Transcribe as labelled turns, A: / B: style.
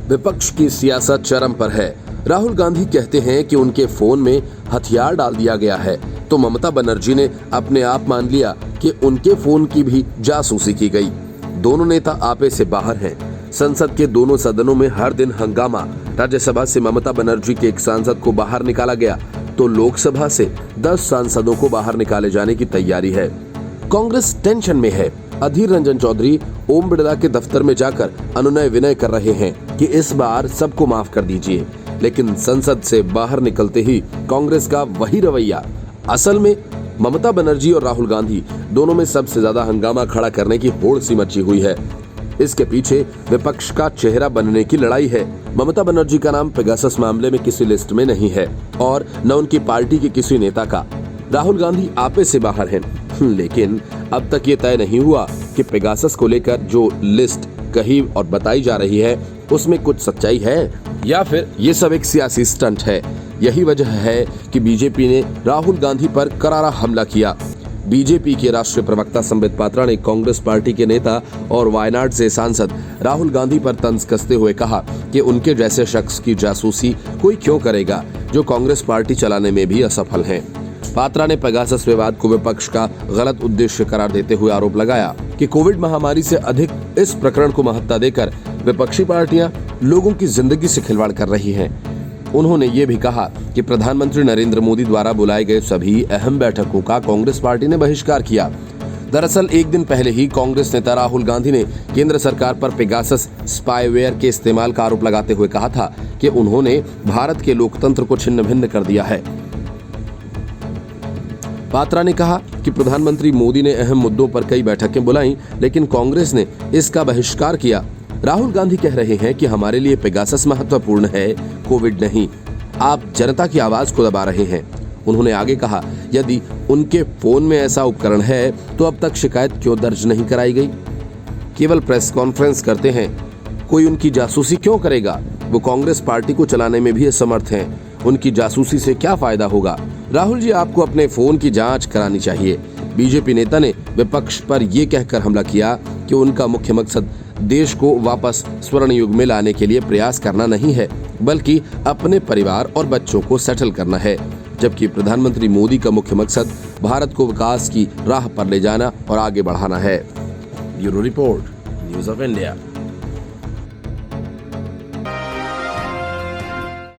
A: विपक्ष की सियासत चरम पर है। राहुल गांधी कहते हैं कि उनके फोन में हथियार डाल दिया गया है, तो ममता बनर्जी ने अपने आप मान लिया कि उनके फोन की भी जासूसी की गई। दोनों नेता आपे से बाहर हैं। संसद के दोनों सदनों में हर दिन हंगामा। राज्यसभा से ममता बनर्जी के एक सांसद को बाहर निकाला गया, तो लोकसभा से 10 सांसदों को बाहर निकाले जाने की तैयारी है। कांग्रेस टेंशन में है। अधीर रंजन चौधरी ओम बिड़ला के दफ्तर में जाकर अनुनय विनय कर रहे हैं कि इस बार सबको माफ कर दीजिए, लेकिन संसद से बाहर निकलते ही कांग्रेस का वही रवैया। असल में ममता बनर्जी और राहुल गांधी दोनों में सबसे ज्यादा हंगामा खड़ा करने की होड़ सी मची हुई है। इसके पीछे विपक्ष का चेहरा बनने की लड़ाई है। ममता बनर्जी का नाम पेगासस मामले में किसी लिस्ट में नहीं है और न उनकी पार्टी के किसी नेता का। राहुल गांधी आपे से बाहर हैं, लेकिन अब तक ये तय नहीं हुआ कि पेगासस को लेकर जो लिस्ट कही और बताई जा रही है उसमें कुछ सच्चाई है या फिर ये सब एक सियासी स्टंट है। यही वजह है कि बीजेपी ने राहुल गांधी पर करारा हमला किया। बीजेपी के राष्ट्रीय प्रवक्ता संबित पात्रा ने कांग्रेस पार्टी के नेता और वायनाड से सांसद राहुल गांधी पर तंज कसते हुए कहा कि उनके जैसे शख्स की जासूसी कोई क्यों करेगा जो कांग्रेस पार्टी चलाने में भी असफल है। पात्रा ने पेगासस विवाद को विपक्ष का गलत उद्देश्य करार देते हुए आरोप लगाया कि कोविड महामारी से अधिक इस प्रकरण को महत्ता देकर विपक्षी पार्टियां लोगों की जिंदगी से खिलवाड़ कर रही हैं। उन्होंने ये भी कहा कि प्रधानमंत्री नरेंद्र मोदी द्वारा बुलाए गए सभी अहम बैठकों का कांग्रेस पार्टी ने बहिष्कार किया। दरअसल एक दिन पहले ही कांग्रेस नेता राहुल गांधी ने केंद्र सरकार पर पेगासस स्पाईवेयर के इस्तेमाल का आरोप लगाते हुए कहा था कि उन्होंने भारत के लोकतंत्र को छिन्न भिन्न कर दिया है। पात्रा ने कहा कि प्रधानमंत्री मोदी ने अहम मुद्दों पर कई बैठकें बुलाई, लेकिन कांग्रेस ने इसका बहिष्कार किया। राहुल गांधी कह रहे हैं कि हमारे लिए पेगासस महत्वपूर्ण है, कोविड नहीं। आप जनता की आवाज को दबा रहे हैं। उन्होंने आगे कहा, यदि उनके फोन में ऐसा उपकरण है तो अब तक शिकायत क्यों दर्ज नहीं कराई गई? केवल प्रेस कॉन्फ्रेंस करते हैं, कोई उनकी जासूसी क्यों करेगा? वो कांग्रेस पार्टी को चलाने में भी असमर्थ हैं। उनकी जासूसी से क्या फायदा होगा? राहुल जी, आपको अपने फोन की जांच करानी चाहिए। बीजेपी नेता ने विपक्ष पर यह कहकर हमला किया कि उनका मुख्य मकसद देश को वापस स्वर्ण युग में लाने के लिए प्रयास करना नहीं है, बल्कि अपने परिवार और बच्चों को सेटल करना है, जबकि प्रधानमंत्री मोदी का मुख्य मकसद भारत को विकास की राह पर ले जाना और आगे बढ़ाना है। Bureau report, news of India.